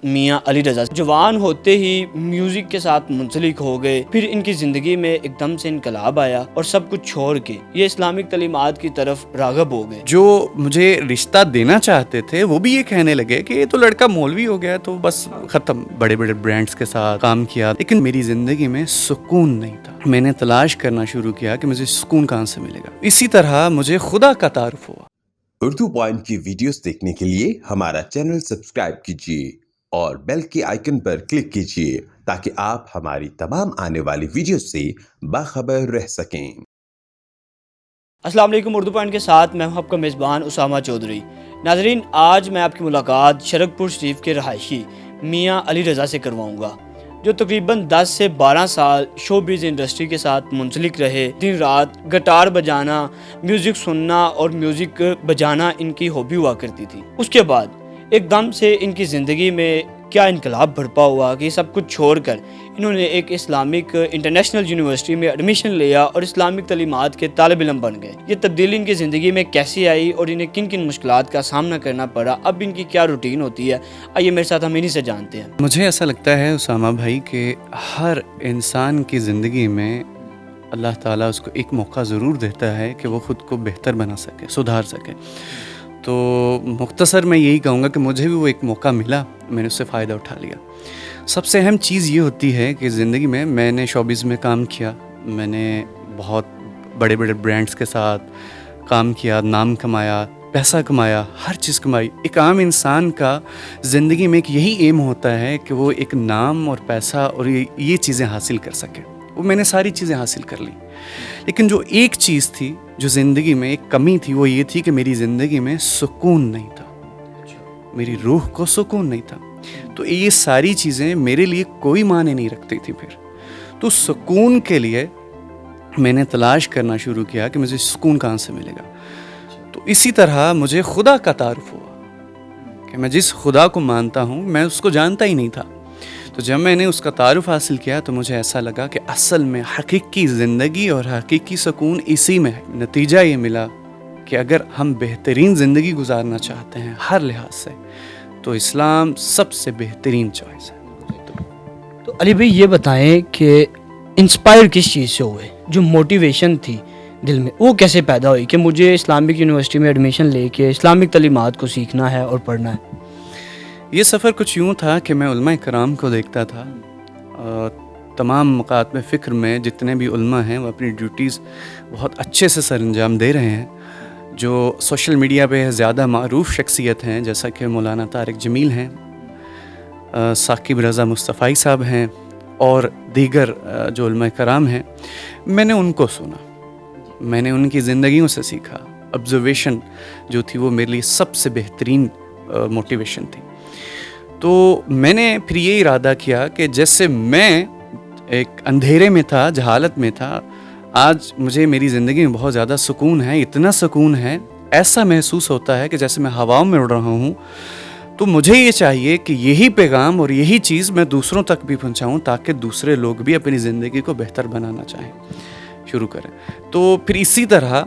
میاں علی رضا جوان ہوتے ہی میوزک کے ساتھ منسلک ہو گئے، پھر ان کی زندگی میں ایک دم سے انقلاب آیا اور سب کچھ چھوڑ کے یہ اسلامک تعلیمات کی طرف راغب ہو گئے۔ جو مجھے رشتہ دینا چاہتے تھے وہ بھی یہ کہنے لگے کہ یہ تو لڑکا مولوی ہو گیا تو بس ختم، بڑے بڑے برانڈز کے ساتھ کام کیا، لیکن میری زندگی میں سکون نہیں تھا۔ میں نے تلاش کرنا شروع کیا کہ مجھے سکون کہاں سے ملے گا۔ اسی طرح مجھے خدا کا تعارف ہوا۔ اردو پوائنٹ کی ویڈیوز دیکھنے کے لیے ہمارا چینل سبسکرائب کیجیے اور بیل کے آئیکن پر کلک کیجیے تاکہ آپ ہماری تمام آنے والی ویڈیوز سے باخبر رہ سکیں۔ السلام علیکم، اردو پوائنٹ کے ساتھ میں ہوں آپ کا میزبان اسامہ چودھری۔ ناظرین، آج میں آپ کی ملاقات شرک پور شریف کے رہائشی میاں علی رضا سے کرواؤں گا، جو تقریباً 10 سے 12 سال شو بیز انڈسٹری کے ساتھ منسلک رہے۔ دن رات گٹار بجانا، میوزک سننا اور میوزک بجانا ان کی ہابی ہوا کرتی تھی۔ اس کے بعد ایک دم سے ان کی زندگی میں کیا انقلاب برپا ہوا کہ سب کچھ چھوڑ کر انہوں نے ایک اسلامک انٹرنیشنل یونیورسٹی میں ایڈمیشن لیا اور اسلامک تعلیمات کے طالب علم بن گئے۔ یہ تبدیلی ان کی زندگی میں کیسی آئی اور انہیں کن کن مشکلات کا سامنا کرنا پڑا، اب ان کی کیا روٹین ہوتی ہے، آئیے میرے ساتھ ہم انہی سے جانتے ہیں۔ مجھے ایسا لگتا ہے اسامہ بھائی کہ ہر انسان کی زندگی میں اللہ تعالیٰ اس کو ایک موقع ضرور دیتا ہے کہ وہ خود کو بہتر بنا سکے، سدھار سکے۔ تو مختصر میں یہی کہوں گا کہ مجھے بھی وہ ایک موقع ملا، میں نے اس سے فائدہ اٹھا لیا۔ سب سے اہم چیز یہ ہوتی ہے کہ زندگی میں نے شوبز میں کام کیا، میں نے بہت بڑے بڑے برانڈز کے ساتھ کام کیا، نام کمایا، پیسہ کمایا، ہر چیز کمائی۔ ایک عام انسان کا زندگی میں ایک یہی ایم ہوتا ہے کہ وہ ایک نام اور پیسہ اور یہ چیزیں حاصل کر سکے۔ وہ میں نے ساری چیزیں حاصل کر لیں، لیکن جو ایک چیز تھی جو زندگی میں ایک کمی تھی وہ یہ تھی کہ میری زندگی میں سکون نہیں تھا، میری روح کو سکون نہیں تھا۔ تو یہ ساری چیزیں میرے لیے کوئی معنی نہیں رکھتی تھی۔ پھر تو سکون کے لیے میں نے تلاش کرنا شروع کیا کہ مجھے سکون کہاں سے ملے گا۔ تو اسی طرح مجھے خدا کا تعارف ہوا کہ میں جس خدا کو مانتا ہوں میں اس کو جانتا ہی نہیں تھا۔ تو جب میں نے اس کا تعارف حاصل کیا تو مجھے ایسا لگا کہ اصل میں حقیقی زندگی اور حقیقی سکون اسی میں ہے۔ نتیجہ یہ ملا کہ اگر ہم بہترین زندگی گزارنا چاہتے ہیں ہر لحاظ سے تو اسلام سب سے بہترین چوائس ہے۔ تو علی بھائی یہ بتائیں کہ انسپائر کس چیز سے ہوئے، جو موٹیویشن تھی دل میں وہ کیسے پیدا ہوئی کہ مجھے اسلامک یونیورسٹی میں ایڈمیشن لے کے اسلامک تعلیمات کو سیکھنا ہے اور پڑھنا ہے؟ یہ سفر کچھ یوں تھا کہ میں علماء کرام کو دیکھتا تھا، تمام مقاطب فکر میں جتنے بھی علماء ہیں وہ اپنی ڈیوٹیز بہت اچھے سے سر انجام دے رہے ہیں۔ جو سوشل میڈیا پہ زیادہ معروف شخصیت ہیں جیسا کہ مولانا طارق جمیل ہیں، ثاقب رضا مصطفی صاحب ہیں اور دیگر جو علماء کرام ہیں، میں نے ان کو سنا، میں نے ان کی زندگیوں سے سیکھا۔ آبزرویشن جو تھی وہ میرے لیے سب سے بہترین موٹیویشن تھی۔ تو میں نے پھر یہ ارادہ کیا کہ جیسے میں ایک اندھیرے میں تھا، جہالت میں تھا، آج مجھے میری زندگی میں بہت زیادہ سکون ہے، اتنا سکون ہے، ایسا محسوس ہوتا ہے کہ جیسے میں ہواؤں میں اڑ رہا ہوں۔ تو مجھے یہ چاہیے کہ یہی پیغام اور یہی چیز میں دوسروں تک بھی پہنچاؤں تاکہ دوسرے لوگ بھی اپنی زندگی کو بہتر بنانا چاہیں، شروع کریں۔ تو پھر اسی طرح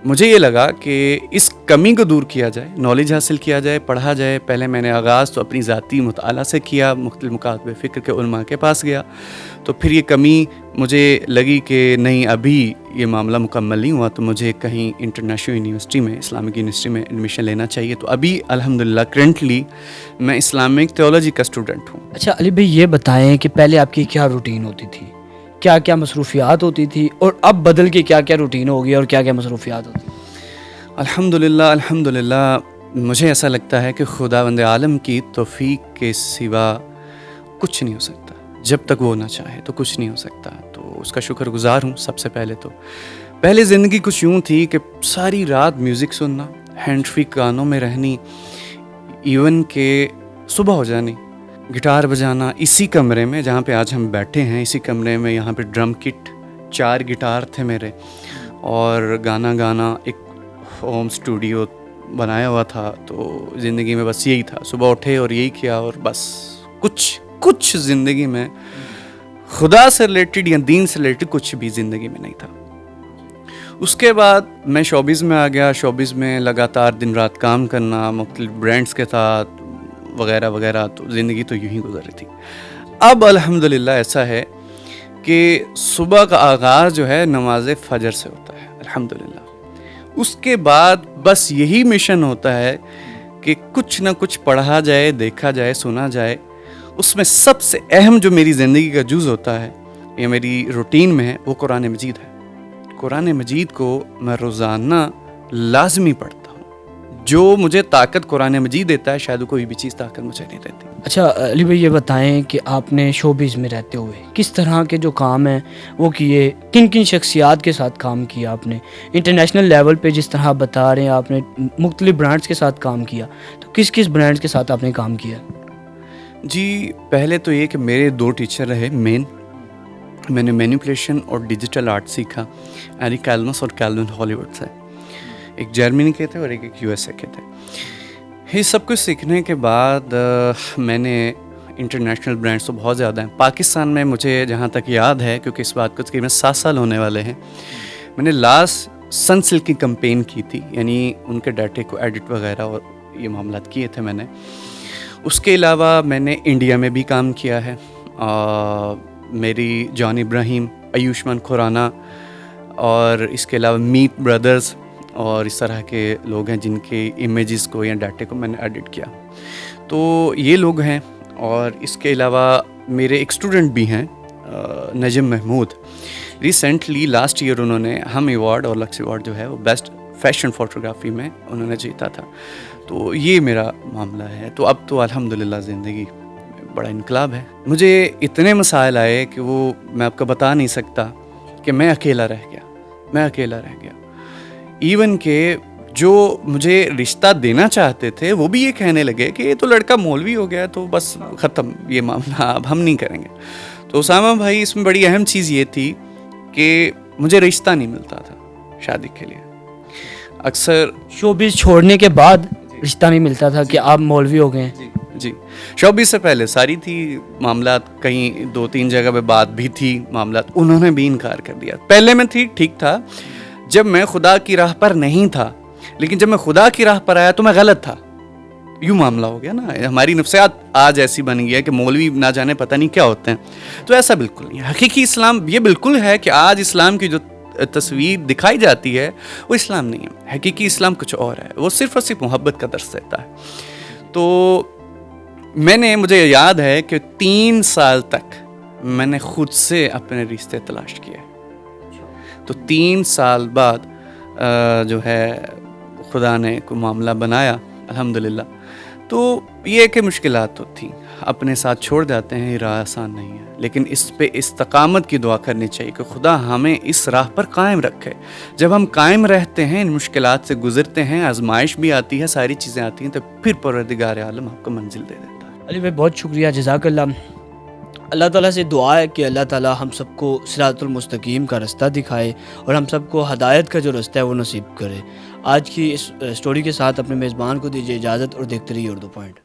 مجھے یہ لگا کہ اس کمی کو دور کیا جائے، نالج حاصل کیا جائے، پڑھا جائے۔ پہلے میں نے آغاز تو اپنی ذاتی مطالعہ سے کیا، مختلف مکاتب فکر کے علماء کے پاس گیا۔ تو پھر یہ کمی مجھے لگی کہ نہیں، ابھی یہ معاملہ مکمل نہیں ہوا، تو مجھے کہیں انٹرنیشنل یونیورسٹی میں، اسلامک یونیورسٹی میں ایڈمیشن لینا چاہیے۔ تو ابھی الحمدللہ کرنٹلی میں اسلامک تھیولوجی کا اسٹوڈنٹ ہوں۔ اچھا علی بھائی یہ بتائیں کہ پہلے آپ کی کیا روٹین ہوتی تھی، کیا کیا مصروفیات ہوتی تھی، اور اب بدل کے کیا کیا روٹین ہوگی اور کیا کیا مصروفیات ہوتی ہیں؟ الحمدللہ مجھے ایسا لگتا ہے کہ خداوند عالم کی توفیق کے سوا کچھ نہیں ہو سکتا۔ جب تک وہ نہ چاہے تو کچھ نہیں ہو سکتا۔ تو اس کا شکر گزار ہوں۔ سب سے پہلے زندگی کچھ یوں تھی کہ ساری رات میوزک سننا، ہینڈ فری گانوں میں رہنی، ایون کہ صبح ہو جانی، گٹار بجانا اسی کمرے میں جہاں پہ آج ہم بیٹھے ہیں، اسی کمرے میں، یہاں پہ ڈرم کٹ 4 گٹار تھے میرے، اور گانا ایک ہوم اسٹوڈیو بنایا ہوا تھا۔ تو زندگی میں بس یہی تھا، صبح اٹھے اور یہی کیا، اور بس کچھ زندگی میں خدا سے ریلیٹڈ یا دین سے ریلیٹڈ کچھ بھی زندگی میں نہیں تھا۔ اس کے بعد میں شوبز میں آ گیا۔ شوبز میں لگاتار دن رات کام کرنا، مختلف برانڈز کے ساتھ وغیرہ وغیرہ، تو زندگی تو یوں ہی گزر رہی تھی. اب الحمدللہ ایسا ہے کہ صبح کا آغاز جو ہے نماز فجر سے ہوتا ہے الحمدللہ. اس کے بعد بس یہی مشن ہوتا ہے کہ کچھ نہ کچھ پڑھا جائے، دیکھا جائے، سنا جائے. اس میں سب سے اہم جو میری زندگی کا جز ہوتا ہے یا میری روٹین میں ہے وہ قرآن مجید ہے. قرآن مجید کو میں روزانہ لازمی پڑھتا ہوں. جو مجھے طاقت قرآن مجید دیتا ہے شاید کوئی بھی چیز طاقت مجھے نہیں دیتی. اچھا علی بھائی، یہ بتائیں کہ آپ نے شوبز میں رہتے ہوئے کس طرح کے جو کام ہیں وہ کیے، کن کن شخصیات کے ساتھ کام کیا آپ نے؟ انٹرنیشنل لیول پہ جس طرح بتا رہے ہیں آپ نے مختلف برانڈز کے ساتھ کام کیا، تو کس کس برانڈز کے ساتھ آپ نے کام کیا؟ جی پہلے تو یہ کہ میرے 2 ٹیچر رہے مین. میں نے مینیپولیشن اور ڈیجیٹل آرٹ سیکھا ایری کیلمس اور کیلون ہالی ووڈ سے. ایک جرمنی کے تھے اور ایک یو ایس اے کے تھے. یہ سب کچھ سیکھنے کے بعد میں نے انٹرنیشنل برانڈس تو بہت زیادہ ہیں. پاکستان میں مجھے جہاں تک یاد ہے، کیونکہ اس بات کو تقریباً 7 سال ہونے والے ہیں، میں نے لاسٹ سن سلک کی کمپین کی تھی، یعنی ان کے ڈاٹے کو ایڈٹ وغیرہ اور یہ معاملات کیے تھے میں نے. اس کے علاوہ میں نے انڈیا میں بھی کام کیا ہے. میری جان ابراہیم، ایوشمان کھورانا اور اس کے علاوہ میت بردرز اور اس طرح کے لوگ ہیں جن کے امیجز کو یا ڈاٹے کو میں نے ایڈٹ کیا. تو یہ لوگ ہیں. اور اس کے علاوہ میرے ایک اسٹوڈنٹ بھی ہیں نجم محمود. ریسنٹلی لاسٹ ایئر انہوں نے ہم ایوارڈ اور لکس ایوارڈ جو ہے وہ بیسٹ فیشن فوٹوگرافی میں انہوں نے جیتا تھا. تو یہ میرا معاملہ ہے. تو اب تو الحمدللہ زندگی بڑا انقلاب ہے. مجھے اتنے مسائل آئے کہ وہ میں آپ کو بتا نہیں سکتا کہ میں اکیلا رہ گیا. ایون کہ جو مجھے رشتہ دینا چاہتے تھے وہ بھی یہ کہنے لگے کہ یہ تو لڑکا مولوی ہو گیا تو بس ختم یہ معاملہ، اب ہم نہیں کریں گے. تو اسامہ بھائی اس میں بڑی اہم چیز یہ تھی کہ مجھے رشتہ نہیں ملتا تھا شادی کے لیے. اکثر شوبز چھوڑنے کے بعد رشتہ نہیں ملتا تھا کہ آپ مولوی ہو گئے ہیں؟ جی شوبز سے پہلے ساری تھی معاملات، کہیں 2-3 جگہ پہ بات بھی تھی معاملات، انہوں نے بھی انکار کر دیا. پہلے میں ٹھیک تھا جب میں خدا کی راہ پر نہیں تھا، لیکن جب میں خدا کی راہ پر آیا تو میں غلط تھا. یوں معاملہ ہو گیا نا. ہماری نفسیات آج ایسی بن گئی ہے کہ مولوی نہ جانے پتہ نہیں کیا ہوتے ہیں. تو ایسا بالکل نہیں ہے. حقیقی اسلام یہ بالکل ہے کہ آج اسلام کی جو تصویر دکھائی جاتی ہے وہ اسلام نہیں ہے. حقیقی اسلام کچھ اور ہے. وہ صرف اور صرف محبت کا درس دیتا ہے. تو مجھے یاد ہے کہ 3 سال تک میں نے خود سے اپنے رشتے تلاش کیے. تو 3 سال بعد جو ہے خدا نے کوئی معاملہ بنایا الحمدللہ. تو یہ کہ مشکلات تو تھیں، اپنے ساتھ چھوڑ جاتے ہیں، یہ راہ آسان نہیں ہے، لیکن اس پہ استقامت کی دعا کرنی چاہیے کہ خدا ہمیں اس راہ پر قائم رکھے. جب ہم قائم رہتے ہیں، ان مشکلات سے گزرتے ہیں، آزمائش بھی آتی ہے، ساری چیزیں آتی ہیں، تو پھر پروردگار عالم آپ کو منزل دے دیتا ہے. علی بھائی بہت شکریہ، جزاک اللہ. اللہ تعالیٰ سے دعا ہے کہ اللہ تعالیٰ ہم سب کو صراط المستقیم کا رستہ دکھائے اور ہم سب کو ہدایت کا جو رستہ ہے وہ نصیب کرے. آج کی اس سٹوری کے ساتھ اپنے میزبان کو دیجیے اجازت اور دیکھتے رہیے اردو پوائنٹ.